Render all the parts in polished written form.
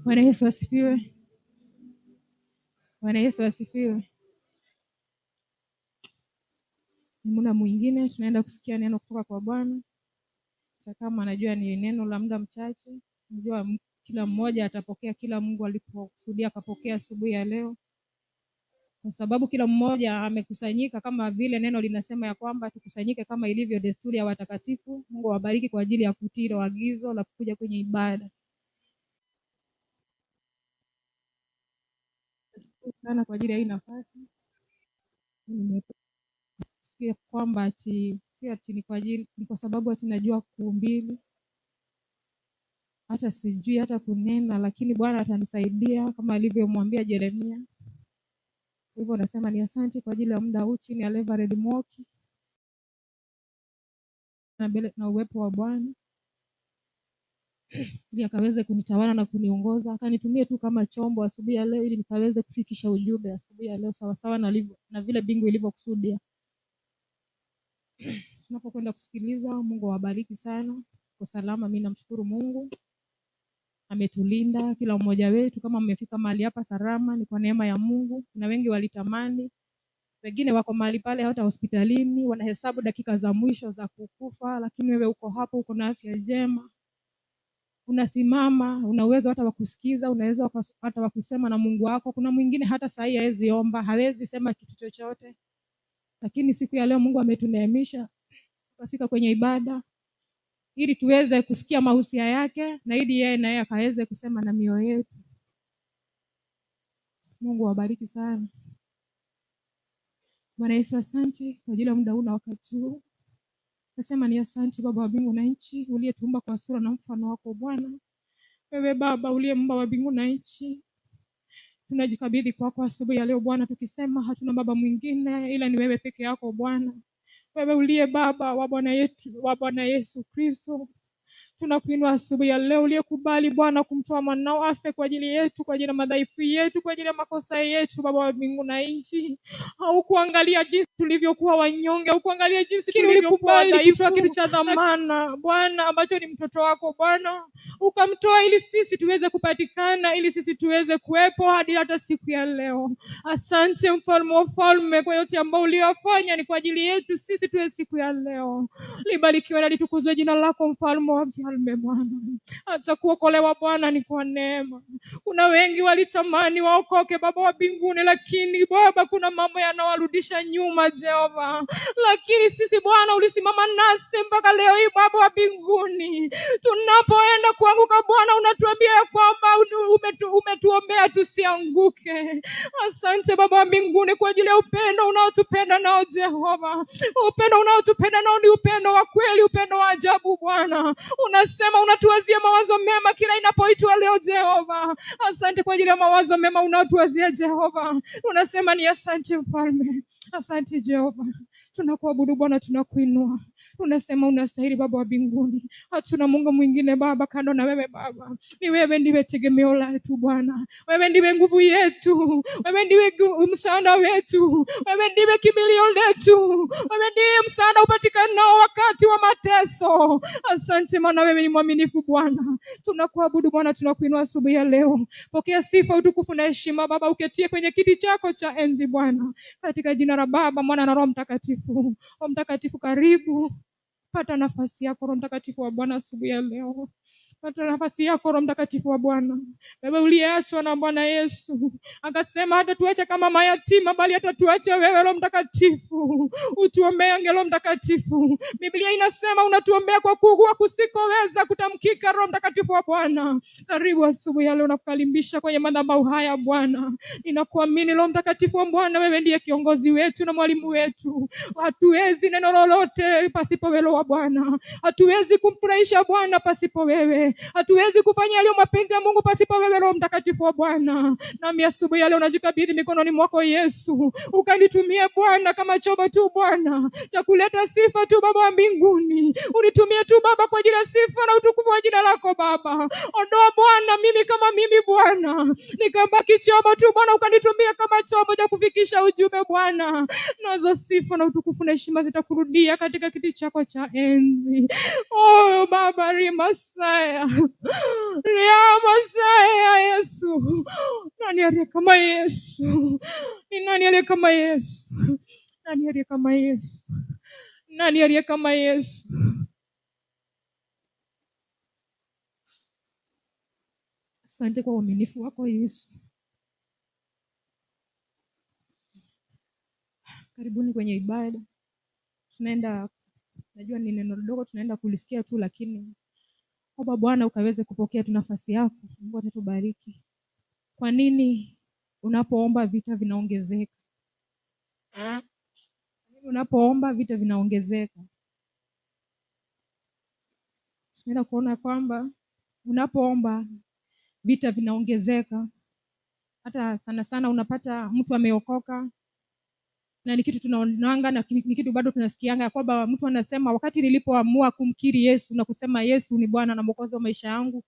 Bwana Yesu asifiwe. Bwana Yesu asifiwe. Ni muda mwingine tunaenda kusikia neno kutoka kwa Bwana. Kama anajua ni neno la muda mchache, najua kila mmoja atapokea kila Mungu alipokusudia akapokea asubuhi ya leo, kwa sababu kila mmoja amekusanyika kama vile neno linasema ya kwamba tukusanyike kama ilivyo desturi ya watakatifu. Mungu awabariki kwa ajili ya kutii agizo la kuja kwenye ibada. Sana kwa ajili ya hii nafasi. Nimesikia kwamba ni kwa sababu tunajua kuhubiri, hata sijui hata kunena, lakini Bwana atanisaidia kama alivyomwambia Yeremia. Hivyo nasema ni asante kwa ajili ya muda huu chini ya Reverend Moki na uwepo wa Bwana ili akaweze kunitawala na kuniongoza, akanitumie tu kama chombo asubuhi ya leo ili nikaweze kufikisha ujumbe asubuhi ya leo sawa na vile bingu ilivyokusudia. Tunapokwenda kusikiliza, Mungu awabariki sana. Kwa salama, mimi namshukuru Mungu. Ametulinda kila mmoja wetu, kama mmefika mahali hapa salama ni kwa neema ya Mungu. Na wengi walitamani, wengine wako mahali pale hata hospitalini wanahesabu dakika za mwisho za kukufa, lakini wewe uko hapo, uko na afya njema. Unasimama, una uwezo hata wa kusikiza, unaweza hata wa kusema na Mungu wako. Kuna mwingine hata saa hii hawezi omba, hawezi sema kitu chochote. Lakini siku ya leo Mungu ametuneemisha tukafika kwenye ibada ili tuweze kusikia mahusia yake na ili yeye naye akaweze kusema na mioyo yetu. Mungu awabariki sana. Bwana Yesu asante kwa ajili ya muda huu na wakati huu. Nasema ni asante Baba wa mbingu na nchi, uliyetuumba kwa sura na mfano wako Bwana. Wewe Baba uliyeumba wa mbingu na nchi, tunajikabidhi kwako asubuhi ya leo Bwana, tukisema hatuna baba mwingine ila ni wewe peke yako Bwana. Wewe uliye Baba wa Bwana Yesu Kristo, tunakuinua asubuhi ya leo, uliyekubali Bwana kumtoa mwanao afe kwa ajili yetu, kwa ajili ya madhaifu yetu, kwa ajili ya makosa yetu. Baba wa mbingu na nchi, haukuangalia jinsi tulivyokuwa wanyonge, haukuangalia jinsi tulivyokuwa dhaifu, kitu cha dhamana Bwana ambacho ni mtoto wako Bwana, ukamtoa ili sisi tuweze kupatikana, ili sisi tuweze kuwepo hadi hata siku ya leo. Asante mfalme wa falme kwa yote ambao uliyofanya ni kwa ajili yetu sisi tuwe siku ya leo. Libarikiwe na litukuzwe jina lako mfalme wa falme Bwana. Hata kuokolewa Bwana ni kwa neema. Kuna wengi walitamani waokoke Baba wa mbinguni, lakini Baba kuna mambo yanawarudisha nyuma Jehova. Lakini sisi Bwana ulisimama nasi mpaka leo hii Baba wa mbinguni. Tunapoenda kuanguka Bwana unatuambia kwamba umetuombea tusianguke. Asante Baba wa mbinguni kwa ajili ya upendo unaotupenda nao Jehova. Upendo unaotupenda nao ni upendo wa kweli, upendo wa ajabu Bwana. Unasema unatuwazia mawazo mema kila inapoitwa leo Jehova. Asante kwa ajili ya mawazo mema unaotuwazia Jehova. Unasema ni asante mfalme. Asante Jehova. Tunakuabudu Bwana, tunakuinua. Unasema unastahili Baba wa mbinguni. Hatuna Mungu mwingine Baba kando na wewe Baba. Ni wewe ndiwe tegemeo letu Bwana. Wewe ndiwe nguvu yetu. Wewe ndiwe msaada wetu. Wewe ndiwe kimbilio letu. Wewe ndiye msaada upatikanao wakati wa mateso. Asante maana wewe ni mwaminifu Bwana. Tunakuabudu Bwana, tunakuinua asubuhi ya leo. Pokea sifa, utukufu na heshima Baba, uketie kwenye kiti chako cha enzi Bwana. Katika jina la Baba, Mwana na Roho Mtakatifu. Roho Mtakatifu karibu. Pata nafasi yako Roho Mtakatifu wa Bwana asubuhi ya leo. Pata nafasi yako Roho Mtakatifu wa Bwana. Wewe uliyeachwa na Bwana Yesu, akasema hata tuache kama mayatima bali hata tuache wewe Roho Mtakatifu. Utuombee Roho Mtakatifu. Biblia inasema unatuombea kwa kuugua kusikoweza kutamkika Roho Mtakatifu wa Bwana. Karibu asubuhi ya leo na kukaribisha kwenye madhabahu haya Bwana. Ninakuamini Roho Mtakatifu wa Bwana, wewe ndiye kiongozi wetu na mwalimu wetu. Hatuwezi neno lolote pasipo wewe wa Bwana. Hatuwezi kumfurahisha Bwana pasipo wewe. Hatuwezi kufanya yale mapenzi ya Mungu pasipo wewe Roho Mtakatifu wa Bwana. Nami asubuhi ya leo najikabidhi mikononi mwako Yesu. Ukanitumie Bwana kama chombo tu Bwana cha kuleta sifa tu Baba wa mbinguni. Unitumie tu Baba kwa ajili ya sifa na utukufu wa jina lako Baba. Ondoa Bwana mimi kama mimi Bwana, nikabaki chombo tu Bwana, ukanitumia kama chombo cha kufikisha ujumbe Bwana. Nazo sifa na utukufu na heshima zitakurudia katika kiti chako cha enzi. Oh Baba rimasaya Masaya. Ria Masaya Yesu. Nani aliye kama Yesu? Ni nani aliye kama Yesu? Nani aliye kama Yesu? Nani aliye kama Yesu? Asante kwa uaminifu wako Yesu. Karibuni kwenye ibada. Tunaenda, najua ni neno dogo tunaenda kulisikia tu, lakini omba Bwana ukaweze kupokea tu nafasi yako. Mungu atatubariki. Kwa nini unapoomba vita vinaongezeka? Unapoomba vita vinaongezeka. Tunaenda kuona kwamba unapoomba vita vinaongezeka. Hata sana sana unapata mtu ameokoka na ni kitu tunaonanga na ni kitu bado tunasikianga kwamba mtu anasema wakati nilipoamua kumkiri Yesu na kusema Yesu ni Bwana na Mwokozi wa maisha yangu,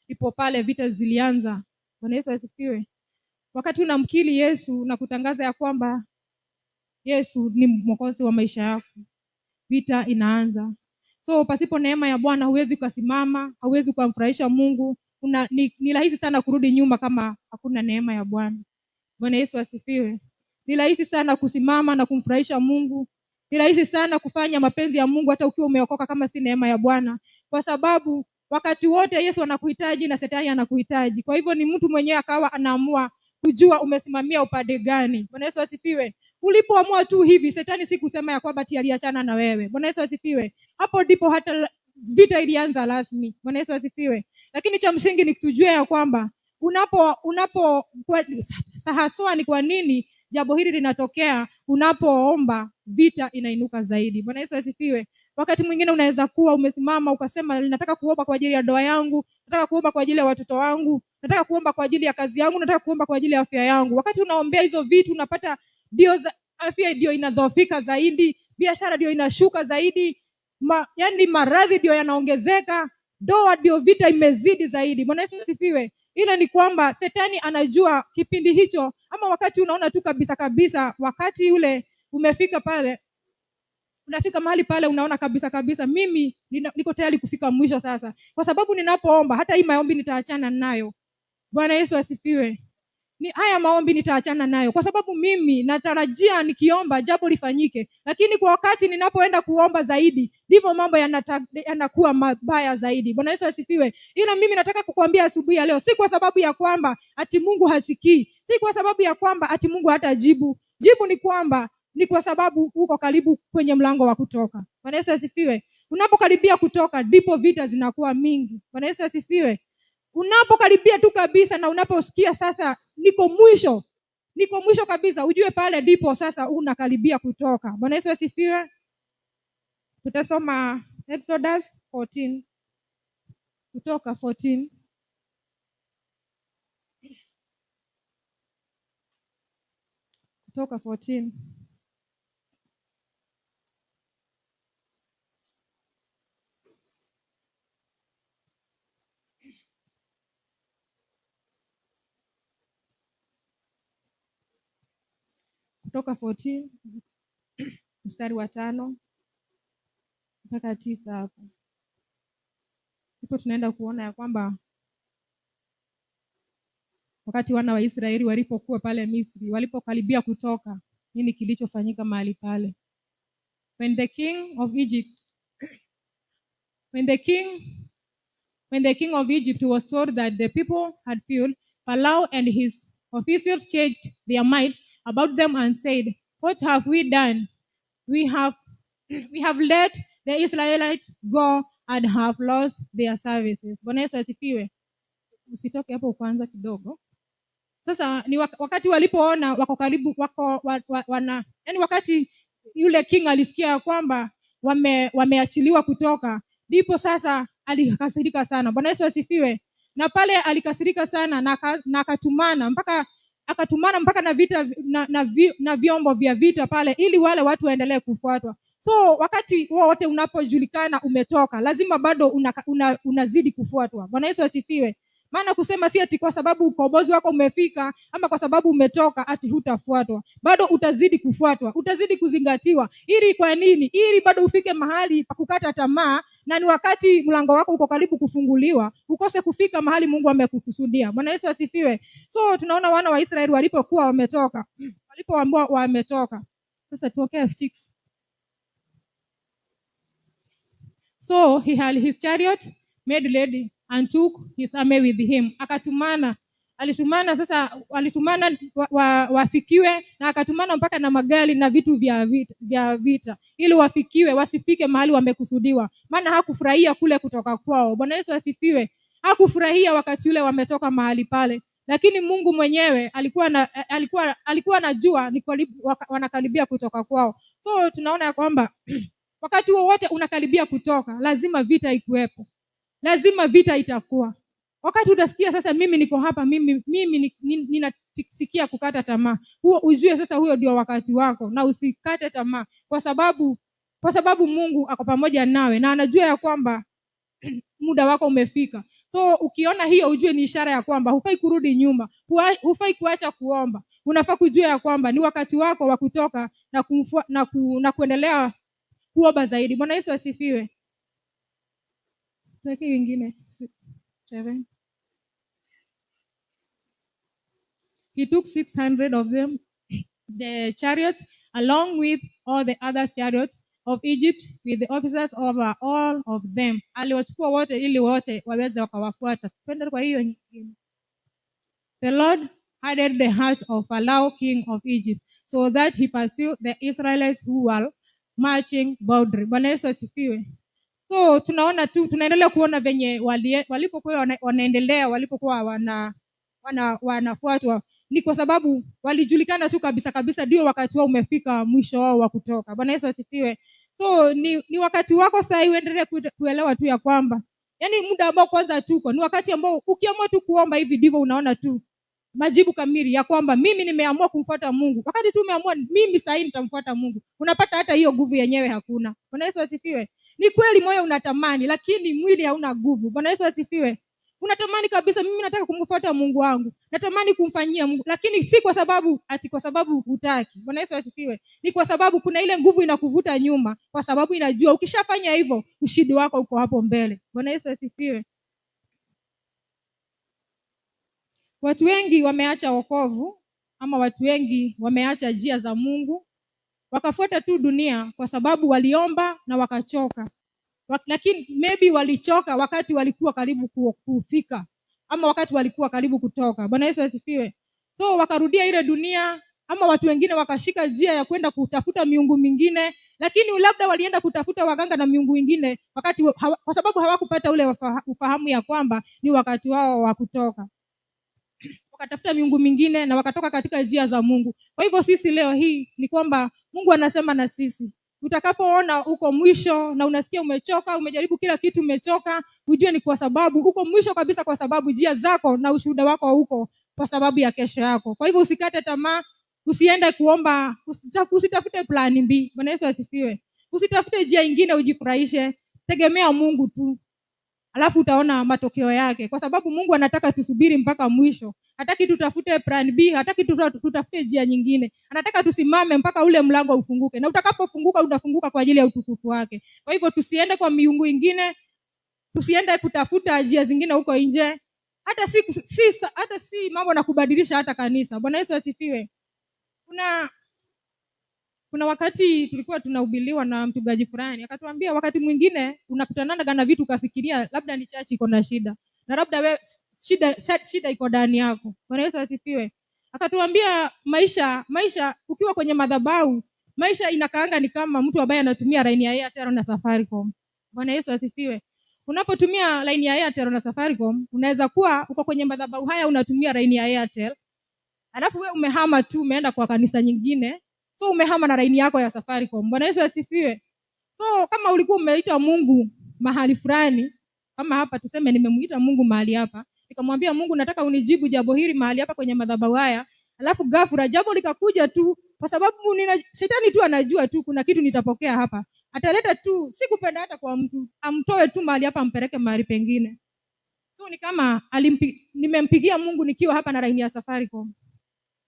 ipo pale vita zilianza. Bwana Yesu asifiwe. Wakati unamkiri Yesu na kutangaza ya kwamba Yesu ni Mwokozi wa maisha yako, vita inaanza. So pasipo neema ya Bwana huwezi kusimama, hauwezi kumfurahisha Mungu. Ni rahisi sana kurudi nyuma kama hakuna neema ya Bwana. Bwana Yesu asifiwe. Ni rahisi sana kusimama na kumfurahisha Mungu. Ni rahisi sana kufanya mapenzi ya Mungu hata ukiwa umeokoka kama si neema ya Bwana. Kwa sababu wakati wote Yesu anakuhitaji na Shetani anakuhitaji. Kwa hivyo ni mtu mwenyewe akawa anaamua kujua umesimamia upande gani. Bwana Yesu asifiwe. Ulipoamua tu hivi, Shetani si kusema ya kwamba aliachana na wewe. Bwana Yesu asifiwe. Hapo ndipo hata vita ilianza rasmi. Bwana Yesu asifiwe. Lakini cha msingi ni kujua ya kwamba haswa ni kwa nini jambo hili linatokea. Unapoomba vita inainuka zaidi. Bwana Yesu asifiwe. Wakati mwingine unaweza kuwa umesimama ukasema nataka kuomba kwa ajili ya ndoa yangu, nataka kuomba kwa ajili ya watoto wangu, nataka kuomba kwa ajili ya kazi yangu, nataka kuomba kwa ajili ya afya yangu. Wakati unaombea hizo vitu unapata afya ndio inadhoofika zaidi, biashara ndio inashuka zaidi, yani maradhi ndio yanaongezeka, ndoa ndio vita imezidi zaidi. Bwana Yesu asifiwe. Ila ni kwamba Shetani anajua kipindi hicho, ama wakati unaona tu kabisa wakati ule umefika pale, unafika mahali pale unaona kabisa mimi niko tayari kufika mwisho sasa. Kwa sababu ninapoomba hata hii maombi nitaachana nayo. Bwana Yesu asifiwe. Ni haya maombi nitaachana nayo kwa sababu mimi natarajia nikiomba jambo lifanyike. Lakini kwa wakati ninapoenda kuomba zaidi, ndivyo mambo yanakuwa mabaya zaidi. Bwana Yesu asifiwe. Ila mimi nataka kukuambia asubuhi ya leo, si kwa sababu ya kwamba ati Mungu hasikii, si kwa sababu ya kwamba ati Mungu hatajibu. Jibu ni kwamba ni kwa sababu uko karibu kwenye mlango wa kutoka. Bwana Yesu asifiwe. Unapokaribia kutoka ndipo vita zinakuwa mingi. Bwana Yesu asifiwe. Unapokaribia tu kabisa na unaposikia sasa niko mwisho kabisa, ujue pale ndipo sasa unakaribia kutoka. Bwana Yesu asifiwe. Tutasoma Exodus 14. Kutoka 14. Kutoka 14. Kutoka 14 mstari wa 5 mpaka 9 hapo. Ndipo tunaenda kuona ya kwamba wakati wana wa Israeli walipokuwa pale Misri, walipokaribia kutoka, nini kilichofanyika mahali pale? When the king of Egypt was told that the people had failed, Pharaoh and his officials changed their minds about them and said, "What have we done? We have let the Israelites go and have lost their services." Bwana Yesu asifiwe. Usitoke hapo kwanza kidogo. Sasa ni wakati walipoona wako karibu yani wakati yule king alisikia kwamba wameachiliwa kutoka, ndipo sasa alikasirika sana. Bwana Yesu asifiwe. Na pale alikasirika sana na akatumana mpaka na vita na vyombo vya vita pale ili wale watu waendelee kufuatwa. So wakati wote unapojulikana umetoka, lazima bado unazidi kufuatwa. Bwana Yesu asifiwe. Maana kusema si ati kwa sababu ukombozi wako umefika ama kwa sababu umetoka ati hutafuatwa. Bado utazidi kufuatwa, utazidi kuzingatiwa. Ili kwa nini? Ili bado ufike mahali pa kukata tamaa na ni wakati mlango wako uko karibu kufunguliwa, ukose kufika mahali Mungu amekukusudia. Bwana Yesu asifiwe. So tunaona wana wa Israeli walipokuwa wametoka, walipoambiwa wametoka. Sasa tuokee 6. So he had his chariot made ready and took his army with him. Alitumana wafikiwe, na akatumana mpaka na magari na vitu vya vita ili wafikiwe, wasifike mahali wamekusudiwa. Maana hakufurahia kule kutoka kwao. Bwana Yesu asifiwe. Hakufurahia wakati ule wametoka mahali pale, lakini Mungu mwenyewe alikuwa anajua ni wanakaribia kutoka kwao. So tunaona ya kwamba wakati wowote unakaribia kutoka, lazima vita ikuwepo, lazima vita itakuwa. Wakati utasikia sasa mimi niko hapa, mimi ninasikia kukata tamaa, huo ujue sasa huyo ndio wakati wako, na usikate tamaa, kwa sababu Mungu ako pamoja nawe na anajua ya kwamba muda wako umefika. So ukiona hiyo, ujue ni ishara ya kwamba hufai kurudi nyuma, hufai kuacha kuomba. Unafaa kujua ya kwamba ni wakati wako wa kutoka na kuendelea kuomba zaidi. Bwana Yesu asifiwe. Tuweke wengine 7. He took 600 of them, the chariots, along with all the other chariots of Egypt, with the officers over all of them. Aliwachukua wote ili wote waweze wakawafuata. Twende kwa hiyo nyingine. The Lord hardened the heart of Pharaoh, king of Egypt, so that he pursued the Israelites who were marching boldly. Bwana Yesu asifiwe. So tunaendelea kuona venye walipokuwa wanaendelea, walipokuwa wanafuatwa, ni kwa sababu walijulikana tu kabisa ndio wakati wao umefika, mwisho wao wa kutoka. Bwana Yesu asifiwe. So ni wakati wako sasa, uendelee kuelewa tu ya kwamba yani muda ambao kwanza tuko ni wakati ambao ukiamua tu kuomba hivi ndivyo unaona tu majibu kamili ya kwamba mimi nimeamua kumfuata Mungu. Wakati tu umeamua mimi sasa nitamfuata Mungu, unapata hata hiyo nguvu yenyewe hakuna. Bwana Yesu asifiwe. Ni kweli moyo unatamani, lakini mwili hauna nguvu. Bwana Yesu asifiwe. Unatamani kabisa, mimi nataka kumfuata Mungu wangu, natamani kumfanyia Mungu, lakini si kwa sababu hutaki. Bwana Yesu asifiwe. Ni kwa sababu kuna ile nguvu inakuvuta nyuma, kwa sababu inajua ukishafanya hivyo ushindi wako uko hapo mbele. Bwana Yesu asifiwe. Watu wengi wameacha wokovu, ama watu wengi wameacha njia za Mungu, wakafuata tu dunia kwa sababu waliomba na wakachoka. Lakini maybe walichoka wakati walikuwa karibu kufika, ama wakati walikuwa karibu kutoka. Bwana Yesu asifiwe. So wakarudia ile dunia, ama watu wengine wakashika njia ya kwenda kutafuta miungu mingine, lakini labda walienda kutafuta waganga na miungu mingine kwa sababu hawakupata ule ufahamu ya kwamba ni wakati wao wa kutoka. Wakatafuta miungu mingine na wakatoka katika njia za Mungu. Kwa hivyo sisi leo hii ni kwamba Mungu anasema na sisi, utakapoona uko mwisho na unasikia umechoka, umejaribu kila kitu umechoka, ujue ni kwa sababu uko mwisho kabisa, kwa sababu njia zako na ushuhuda wako huko kwa sababu ya kesho yako. Kwa hivyo usikate tamaa, usiende kuomba, usitafute plan B. Bwana Yesu asifiwe. Usitafute njia nyingine ujifurahishe, tegemea Mungu tu, alafu utaona matokeo yake, kwa sababu Mungu anataka tusubiri mpaka mwisho. Hataki tutafute plan B, hataki tutafute njia nyingine. Anataka tusimame mpaka ule mlango ufunguke, na utakapofunguka utafunguka kwa ajili ya utukufu wake. Kwa hivyo tusiende kwa miungu ingine, tusiende kutafuta njia zingine huko nje. Hata si mambo na kubadilisha hata kanisa. Bwana Yesu asifiwe. Kuna wakati tulikuwa tunahubiriwa na mchungaji fulani, akatuambia wakati mwingine unakutanana na vitu ukafikiria labda ni chachi iko na shida, na labda wewe shida iko ndani yako. Bwana Yesu asifiwe. Akatuambia maisha ukiwa kwenye madhabahu, maisha inakaanga ni kama mtu ambaye anatumia line ya Airtel na Safaricom. Bwana Yesu asifiwe. Unapotumia line ya Airtel na Safaricom, unaweza kuwa uko kwenye madhabahu haya unatumia line ya Airtel, alafu wewe umehama tu umeenda kwa kanisa nyingine, so umehama na line yako ya Safaricom. Bwana Yesu asifiwe. So kama ulikuwa umeita Mungu mahali fulani, kama hapa tuseme nimemuita Mungu mahali hapa, nikamwambia Mungu nataka unijibu jambo hili mahali hapa kwenye madhabahu haya, alafu ghafla jambo likakuja tu, kwa sababu shetani tu anajua tu kuna kitu nitapokea hapa, ataleta tu, sikupenda hata kwa mtu, amtoe tu mahali hapa ampeleke mahali pengine. So ni kama nimempigia Mungu nikiwa hapa na line ya Safaricom,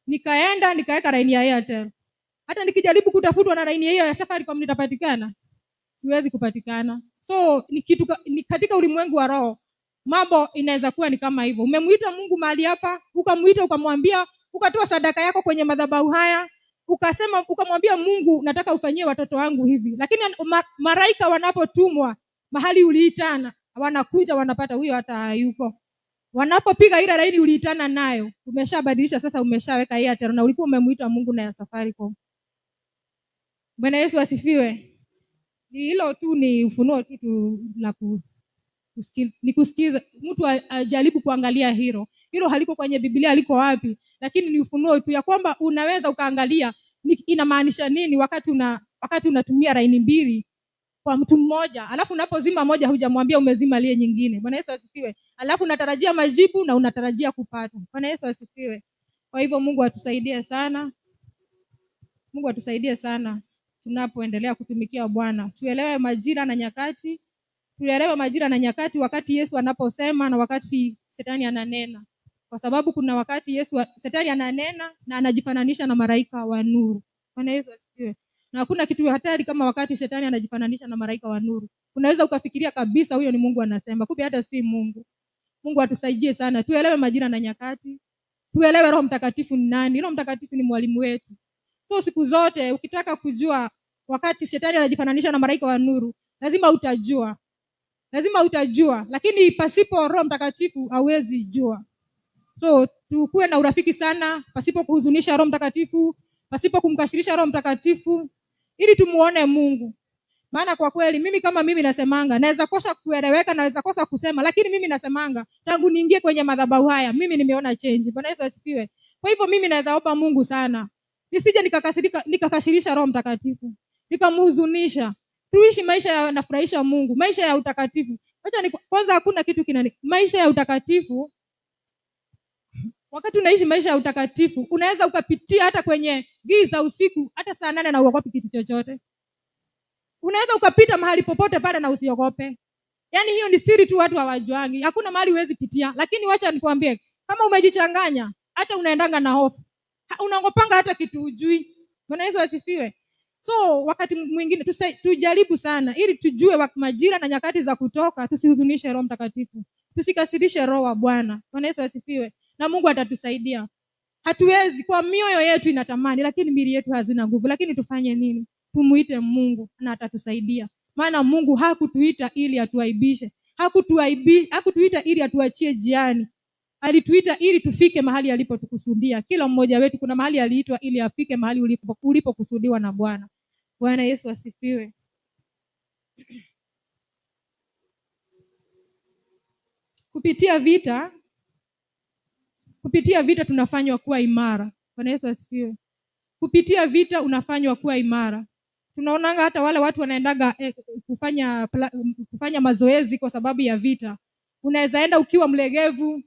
nikaenda nikaweka line ya Airtel. Hata nikijaribu kutafutwa na line hiyo ya Safaricom nitapatikana? Siwezi kupatikana. So ni katika ulimwengu wa roho mambo inaweza kuwa ni kama hivyo. Umemuita Mungu mahali hapa, ukamuita ukamwambia, ukatoa sadaka yako kwenye madhabahu haya, ukamwambia Mungu, nataka ufanyie watoto wangu hivi. Lakini maraika wanapotumwa mahali uliitana, wanakuja wanapata huyo hata hayuko. Wanapopiga ile laini uliitana nayo, umeshabadilisha sasa, umeshaweka Airtel na ulikuwa umemuita Mungu na ya Safaricom. Bwana Yesu asifiwe. Hilo tu ni ufunuo tu la kusikiza. Mtu ajaribu kuangalia hilo haliko kwenye Biblia, haliko wapi, lakini ni ufunuo tu ya kwamba unaweza ukaangalia inamaanisha nini wakati unatumia laini mbili kwa mtu mmoja, alafu unapozima moja hujamwambia umezima ile nyingine. Bwana Yesu asifiwe. Alafu unatarajia majibu na unatarajia kupata. Bwana Yesu asifiwe. Kwa hivyo Mungu atusaidie sana. Mungu atusaidie sana tunapoendelea kutumikia Bwana. Tuelewe majira na nyakati. Tuelewe majira na nyakati, wakati Yesu anaposema na wakati Shetani ananena. Kwa sababu kuna wakati Shetani ananena na anajifananisha na malaika wa nuru. Bwana Yesu asifiwe. Na hakuna kitu hatari kama wakati Shetani anajifananisha na malaika wa nuru. Unaweza ukafikiria kabisa huyo ni Mungu anasema, kumbe hata si Mungu. Mungu atusaidie sana. Tuelewe majira na nyakati. Tuelewe Roho Mtakatifu ni nani. Roho Mtakatifu ni mwalimu wetu. So siku zote ukitaka kujua wakati Shetani anajifananisha na malaika wa nuru, lazima utajua, lakini pasipo Roho Mtakatifu hauwezi jua. So tukue na urafiki sana, pasipo kuhuzunisha Roho Mtakatifu, pasipo kumkashirisha Roho Mtakatifu, ili tumuone Mungu. Maana kwa kweli mimi nasemanga, naweza kosa kueleweka, naweza kosa kusema, lakini mimi nasemanga tangu niingie kwenye madhabahu haya mimi nimeona change. Bwana Yesu asifiwe. Kwa hivyo mimi naweza omba Mungu sana nisije nikakashirisha Roho Mtakatifu, nikamhuzunisha. Tuishi maisha yanafurahisha Mungu, maisha ya utakatifu. Kwanza hakuna kitu maisha ya utakatifu. Wakati unaishi maisha ya utakatifu, unaweza ukapitia hata kwenye giza usiku, hata saa 8 na uogopi kitu chochote. Unaweza ukapita mahali popote pale na usiogope. Yaani hiyo ni siri tu watu hawajuangi. Hakuna mahali huwezi pitia, lakini wacha nikwambie, kama umejichanganya, hata unaendanga na hofu. Unaogopanga hata kitu hujui. Bwana Yesu asifiwe. So wakati mwingine tujaribu sana ili tujue majira na nyakati za kutoka, tusihuzunishe Roho Mtakatifu. Tusikasirishe Roho wa Bwana. Bwana Yesu asifiwe. Na Mungu atatusaidia. Hatuwezi, kwa mioyo yetu inatamani, lakini miili yetu hazina nguvu. Lakini tufanye nini? Tumuite Mungu na atatusaidia. Maana Mungu hakutuita ili atuaibishe. Hakutuita ili atuachie jiani. Alituita ili tufike mahali alipotukusudia. Kila mmoja wetu kuna mahali aliitwa ili afike mahali ulipokusudiwa na Bwana. Bwana Yesu asifiwe. Kupitia vita tunafanywa kuwa imara. Bwana Yesu asifiwe. Kupitia vita unafanywa kuwa imara. Tunaonanga hata wale watu wanaendaga kufanya mazoezi kwa sababu ya vita. Unaweza enda ukiwa mlegevu,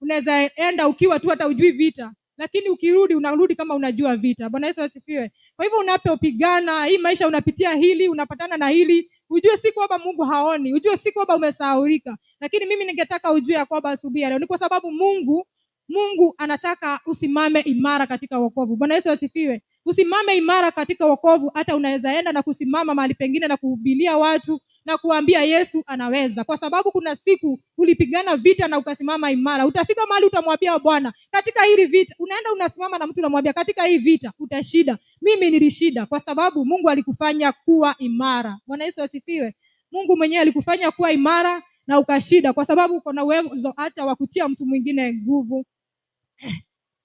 unaweza enda ukiwa tu hata ujui vita, lakini unarudi kama unajua vita. Bwana Yesu asifiwe. Kwa hivyo unapopigana hii maisha, unapitia hili, unapatana na hili, ujue si kwamba Mungu haoni, ujue si kwamba umesahaulika. Lakini mimi ningetaka ujue ya kwamba asubuhi leo ni kwa sababu Mungu anataka usimame imara katika wokovu. Bwana Yesu asifiwe. Usimame imara katika wokovu. Hata unaweza enda na kusimama mahali pengine na kuhubiria watu na kuambia Yesu anaweza, kwa sababu kuna siku ulipigana vita na ukasimama imara. Utafika mahali utamwambia Bwana, katika hili vita, unaenda unasimama na mtu unamwambia katika hii vita utashinda. Mimi nilishinda kwa sababu Mungu alikufanya kuwa imara. Bwana Yesu asifiwe. Mungu mwenyewe alikufanya kuwa imara na ukashinda kwa sababu uko na uwezo hata wa kutia mtu mwingine nguvu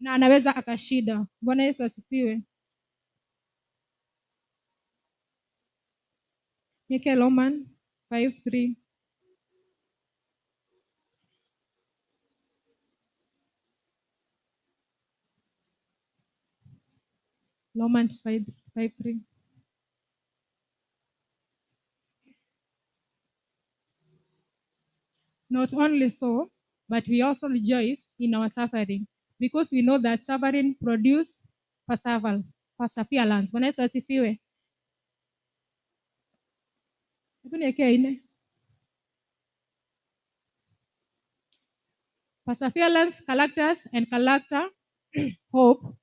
na anaweza akashinda. Bwana Yesu asifiwe. Romans 5:3. Romans 5:3. Not only so, but we also rejoice in our suffering, because we know that suffering produces perseverance. Bwana Yesu asifiwe. Perseverance, characters, and character, hope.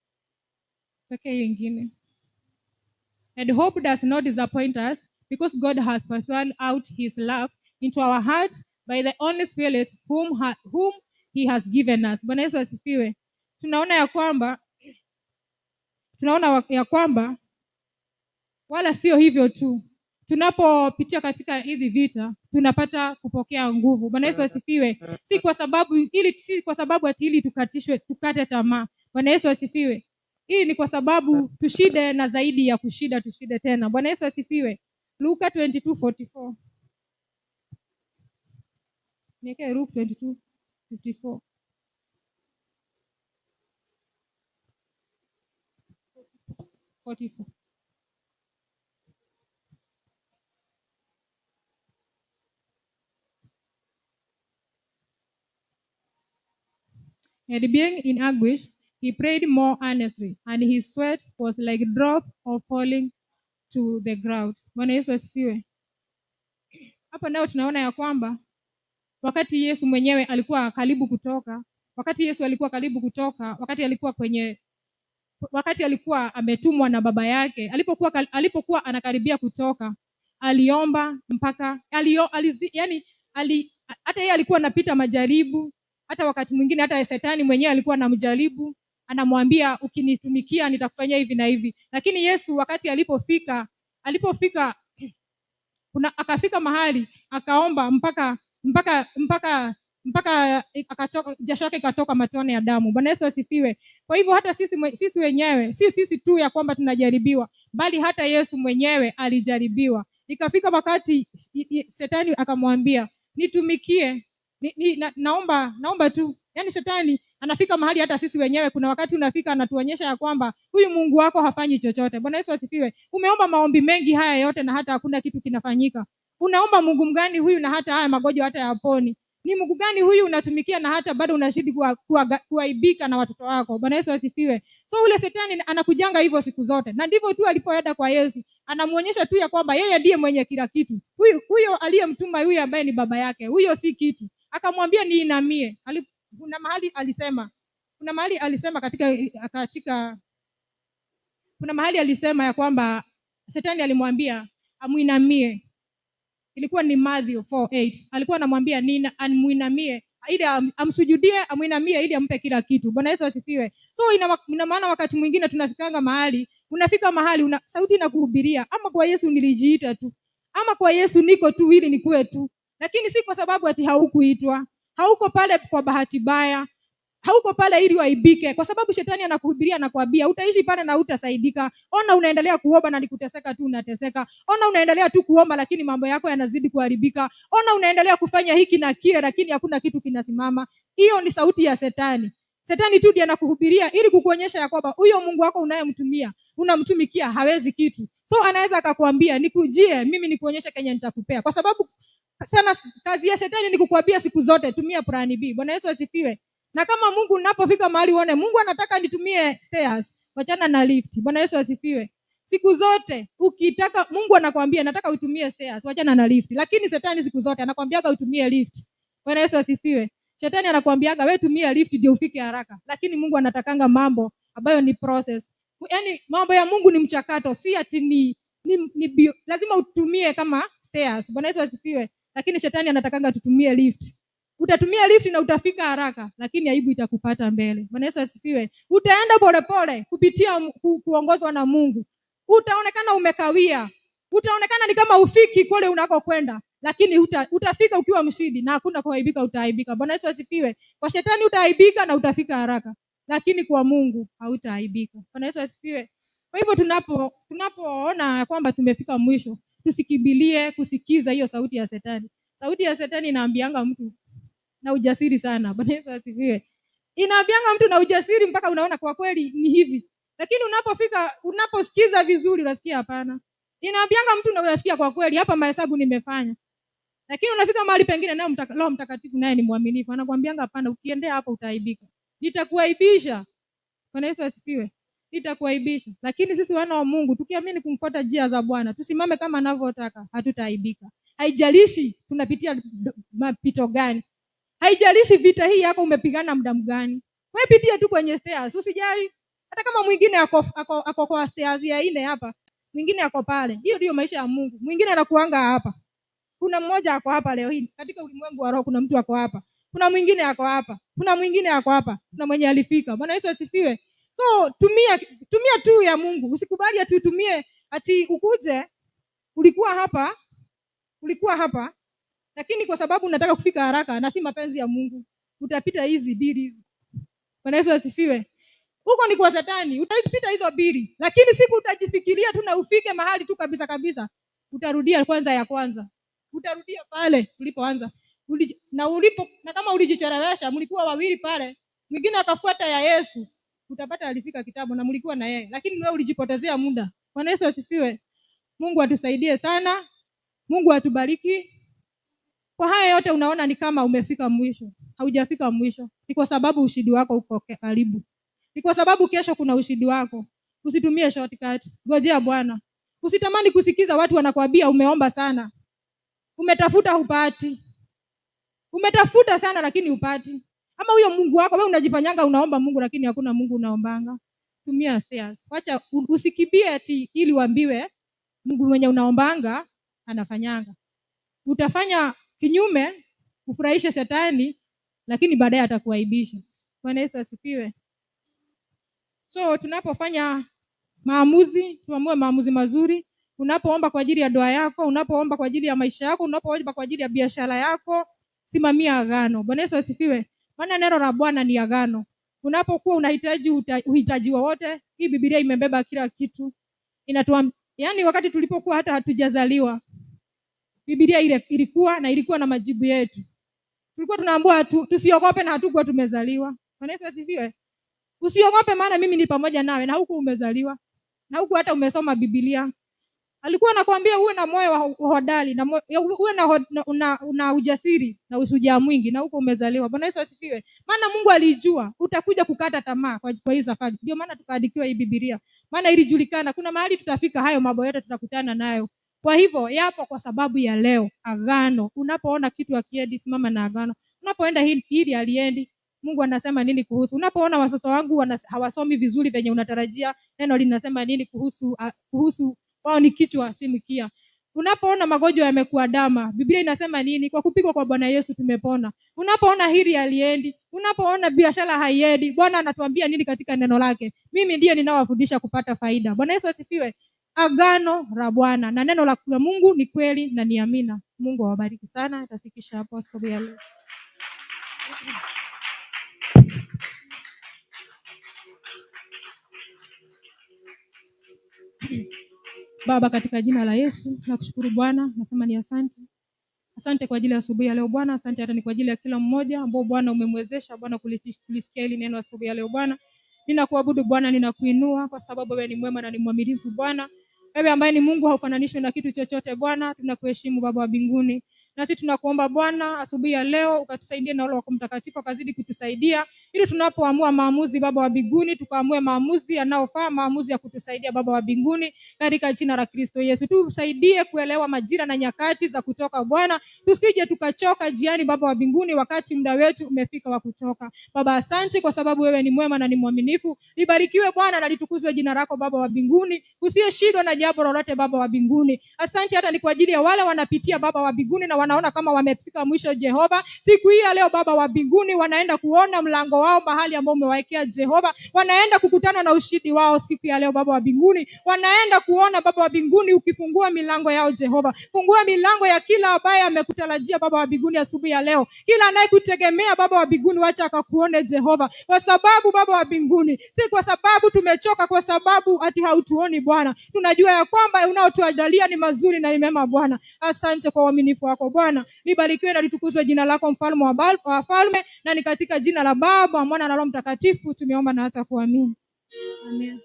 And hope does not disappoint us, because God has poured out his love into our hearts by the only Spirit whom he has given us. Bwana Yesu asifiwe. Tunaona ya kwamba wala sio hivyo tu, tunapopitia katika hizi vita tunapata kupokea nguvu. Bwana Yesu asifiwe. Si kwa sababu ati ili tukate tamaa. Bwana Yesu asifiwe. Hii ni kwa sababu tushide, na zaidi ya kushida tushide tena. Bwana Yesu asifiwe. Luka 22:44. Niweke Luka 22:54. And being in anguish, he prayed more earnestly, and his sweat was like a drop of falling to the ground. Bwana Yesu asifiwe. Hapa nao tunaona ya kwamba wakati Yesu mwenyewe alikuwa karibu kutoka, wakati alikuwa ametumwa na baba yake, alipokuwa anakaribia kutoka, aliomba mpaka hata yeye alikuwa anapita majaribu. Hata wakati mwingine hata Shetani mwenyewe alikuwa anamjaribu, anamwambia ukinitumikia nitakufanyia hivi na hivi. Lakini Yesu wakati alipofika akafika mahali akaomba mpaka akatoka jasho yake ikatoka matone ya damu. Bwana Yesu asifiwe. Kwa hivyo hata sisi wenyewe sisi tu ya kwamba tunajaribiwa, bali hata Yesu mwenyewe alijaribiwa. Ikafika wakati Shetani akamwambia nitumikie, naomba tu. Yaani Shetani anafika mahali hata sisi wenyewe kuna wakati unafika anatuonyesha ya kwamba huyu Mungu wako hafanyi chochote. Bwana Yesu asifiwe. Umeomba maombi mengi haya yote na hata hakuna kitu kinafanyika. Unaomba Mungu mgani huyu na hata haya magonjwa hata yaponi? Ni Mungu gani huyu unatumikia na hata bado unashidi kuaibika na watoto wako? Bwana Yesu asifiwe. So ule Shetani anakujanga hivyo siku zote. Na ndivyo tu alipoenda kwa Yesu, anamuonyesha tu ya kwamba yeye ndiye mwenye kila kitu. Huyo aliyemtuma huyu ambaye ni baba yake, huyo si kitu. Akamwambia niinamie. Kuna mahali alisema ya kwamba Shetani alimwambia amuinamie. Ilikuwa ni Matthew 4:8. Alikuwa anamwambia amuinamie ili amsujudie, amuinamie ili ampe kila kitu. Bwana Yesu asifiwe. So ina maana wakati mwingine unafika mahali sauti inakuhubiria, ama kwa Yesu nilijiita tu, ama kwa Yesu niko tu ili nikuwe tu. Lakini si kwa sababu ati haukuitwa. Hauko pale kwa bahati mbaya. Hauko pale ili waibike, kwa sababu Shetani anakuhubiria na kuambia utaishi pale na utasaidika. Ona unaendelea kuomba na nikuteseka tu unateseka. Ona unaendelea tu kuomba lakini mambo yako yanazidi kuharibika. Ona unaendelea kufanya hiki na kile lakini hakuna kitu kinasimama. Hiyo ni sauti ya Shetani. Shetani tu ndiye anakuhubiria ili kukuonyesha ya kwamba huyo Mungu wako unamtumikia hawezi kitu. So anaweza akakwambia nikujie mimi nikuonyeshe Kenya nitakupea. Kwa sababu sana kazi ya Shetani ni kukuambia siku zote tumia plan B. Bwana Yesu asifiwe. Na kama Mungu unapofika mahali uone Mungu anataka nitumie stairs, wachana na lift. Bwana Yesu asifiwe. Siku zote ukitaka Mungu anakuambia nataka utumie stairs, wachana na lift. Lakini Shetani siku zote anakuambiaga utumie lift. Bwana Yesu asifiwe. Shetani anakuambiaga wewe tumia lift ndio ufike haraka. Lakini Mungu anatakanga mambo ambayo ni process. Yaani mambo ya Mungu ni mchakato, si ati ni lazima utumie kama stairs. Bwana Yesu asifiwe. Lakini Shetani anatakanga tutumie lift. Utatumia lift na utafika haraka, lakini aibu itakupata mbele. Bwana Yesu asifiwe. Utaenda polepole kupitia kuongozwa na Mungu. Utaonekana umekawia. Utaonekana ni kama ufiki kule unakokwenda, lakini utafika ukiwa mshindi na hakuna kuaibika, utaaibika. Bwana Yesu asifiwe. Kwa Shetani utaaibika na utafika haraka, lakini kwa Mungu hautaaibika. Bwana Yesu asifiwe. Kwa hivyo tunapoona kwamba tumefika mwisho, tusikibilie kusikiza hiyo sauti ya Shetani. Sauti ya Shetani inaambianga mtu na ujasiri sana. Bwana Yesu asifiwe. Inaambianga mtu na ujasiri mpaka unaona kwa kweli ni hivi. Lakini unaposikiza vizuri unasikia hapana. Inaambianga mtu na unasikia kwa kweli hapa mahesabu nimefanya. Lakini unafika mahali pengine naye Roho Mtakatifu naye ni mwaminifu. Anakuambianga hapana, ukiendea hapa utaaibika. Nitakuaibisha. Bwana Yesu asifiwe. Nitakuaibisha. Lakini sisi wana wa Mungu tukiamini kumfuata njia za Bwana, tusimame kama anavyotaka, hatutaaibika. Haijalishi tunapitia mapito gani. Haijalishi vita hii yako umepigana muda gani. Wewe pitia tu kwenye stairs, usijali. Hata kama mwingine ako kwa stairs ya 4 hapa, mwingine ako pale. Hiyo ndio maisha ya Mungu. Mwingine anakuanga hapa. Kuna mmoja ako hapa leo hii. Katika ulimwengu wa roho kuna mtu ako hapa. Kuna mwingine ako hapa. Kuna mwingine ako hapa. Kuna mwenye alifika. Bwana Yesu asifiwe. So tumia tu ya Mungu. Usikubali ati utumie ati ukuje ulikuwa hapa lakini kwa sababu unataka kufika haraka na si mapenzi ya Mungu utapita hizi bili. Bwana Yesu asifiwe. Huko ni kwa Shetani. Utapita hizo bili. Lakini siku utajifikiria tu na ufike mahali tu kabisa. Utarudia ya kwanza. Utarudia pale ulipoanza. Na kama ulijichelewesha, mlikuwa wawili pale, mwingine akafuata ya Yesu, utapata alifika kitambo na mlikuwa na yeye. Lakini wewe ulijipotezea muda. Bwana Yesu asifiwe. Mungu atusaidie sana. Mungu atubariki. Kwa haya yote unaona ni kama umefika mwisho. Haujafika mwisho. Ni kwa sababu ushindi wako uko karibu. Ni kwa sababu kesho kuna ushindi wako. Usitumie shortcut. Ngojea Bwana. Usitamani kusikiza watu wanakuambia umeomba sana. Umetafuta hupati. Umetafuta sana lakini hupati. Ama huyo Mungu wako wewe unajifanyanga unaomba Mungu lakini hakuna Mungu unaombanga. Tumia stairs. Wacha usikibie ati ili uambiwe Mungu mwenye unaombanga anafanyanga. Utafanya kinyume kufurahisha Shetani lakini baadaye atakuaibisha. Bwana Yesu asifiwe. So tunapofanya maamuzi, tuamue maamuzi mazuri. Unapoomba kwa ajili ya ndoa yako, unapoomba kwa ajili ya maisha yako, unapoomba kwa ajili ya biashara yako, simamia agano. Bwana Yesu asifiwe. Maana neno la Bwana ni agano. Unapokuwa unahitaji uhitaji wowote, hii Biblia imebeba kila kitu. Yaani wakati tulipokuwa hata hatujazaliwa, Biblia ile ilikuwa na majibu yetu. Tulikuwa tunaambiwa tusiogope na hatukuwa tumezaliwa. Bwana Yesu asifiwe. Usiogope maana mimi ni pamoja nawe na huku umezaliwa. Na huku hata umesoma Biblia. Alikuwa anakuambia uwe na moyo wa hodari na uwe na ujasiri na ushujaa mwingi na huko umezaliwa. Bwana Yesu asifiwe. Maana Mungu alijua utakuja kukata tamaa kwa hii safari. Ndio maana tukaandikiwa hii Biblia. Maana ilijulikana kuna mahali tutafika, hayo mambo yote tutakutana nayo. Kwa hivyo yapo kwa sababu ya leo. Agano. Unapoona kitu akiendi, simama na agano. Unapoenda hili aliendi, Mungu anasema nini kuhusu? Unapoona watoto wangu hawasomi vizuri venye unatarajia, neno linasema nini kuhusu wao ni kichwa si mkia. Unapoona magonjwa yamekuandama, Biblia inasema nini? Kwa kupigwa kwa Bwana Yesu tumepona. Unapoona hili aliendi, unapoona biashara haiendi, Bwana anatuambia nini katika neno lake? Mimi ndiye ninawafundisha kupata faida. Bwana Yesu asifiwe. Agano la Bwana na neno la Mungu ni kweli na ni amina. Mungu awabariki sana. Atafikisha hapo sababu ya leo. Baba, katika jina la Yesu nakushukuru Bwana, nasema ni asante. Asante kwa ajili ya asubuhi ya leo Bwana, asante hata ni kwa ajili ya kila mmoja ambao Bwana umemwezesha Bwana kulisikia hili neno asubuhi ya leo Bwana. Ninakuabudu Bwana, ninakuinua kwa sababu wewe ni mwema na ni mwaminifu Bwana. Wewe ambaye ni Mungu haufananishwi na kitu chochote Bwana, tunakuheshimu Baba wa mbinguni. Nasi tunakuomba Bwana asubuhi ya leo ukatusaidie na Roho wako Mtakatifu akazidi kutusaidia ili tunapoamua maamuzi Baba wa mbinguni tukaamue maamuzi yanayofaa, maamuzi ya kutusaidia Baba wa mbinguni katika jina la Kristo Yesu. Tusaidie kuelewa majira na nyakati za kutoka Bwana, tusije tukachoka jiani Baba wa mbinguni wakati muda wetu umefika wa kutoka. Baba asante kwa sababu wewe ni mwema na ni mwaminifu. Libarikiwe Bwana na litukuzwe jina lako Baba wa mbinguni. Usiyeshindwa na jambo lolote Baba wa mbinguni. Asante hata ni kwa ajili ya wale wanapitia Baba wa mbinguni na wanaona kama wamefika mwisho Jehova. Siku hii leo Baba wa mbinguni wanaenda kuona mlango wao mahali ambao umewaekea Jehova. Wanaenda kukutana na ushindi wao siku ya leo Baba wa mbinguni. Wanaenda kuona Baba wa mbinguni ukifungua milango yao Jehova. Fungua milango ya kila ambaye amekutarajia Baba wa mbinguni asubuhi ya leo. Kila anayekutegemea Baba wa mbinguni wacha akakuone Jehova. Kwa sababu Baba wa mbinguni, si kwa sababu tumechoka, kwa sababu ati hautuoni Bwana. Tunajua ya kwamba unaotuajalia ni mazuri na ni mema Bwana. Asante kwa uaminifu wako Bwana. Libarikiwe na litukuzwe jina lako mfalme wa wafalme, na ni katika jina la Baba, Mwana na Roho Mtakatifu tumeomba na hata kuamini. Amen.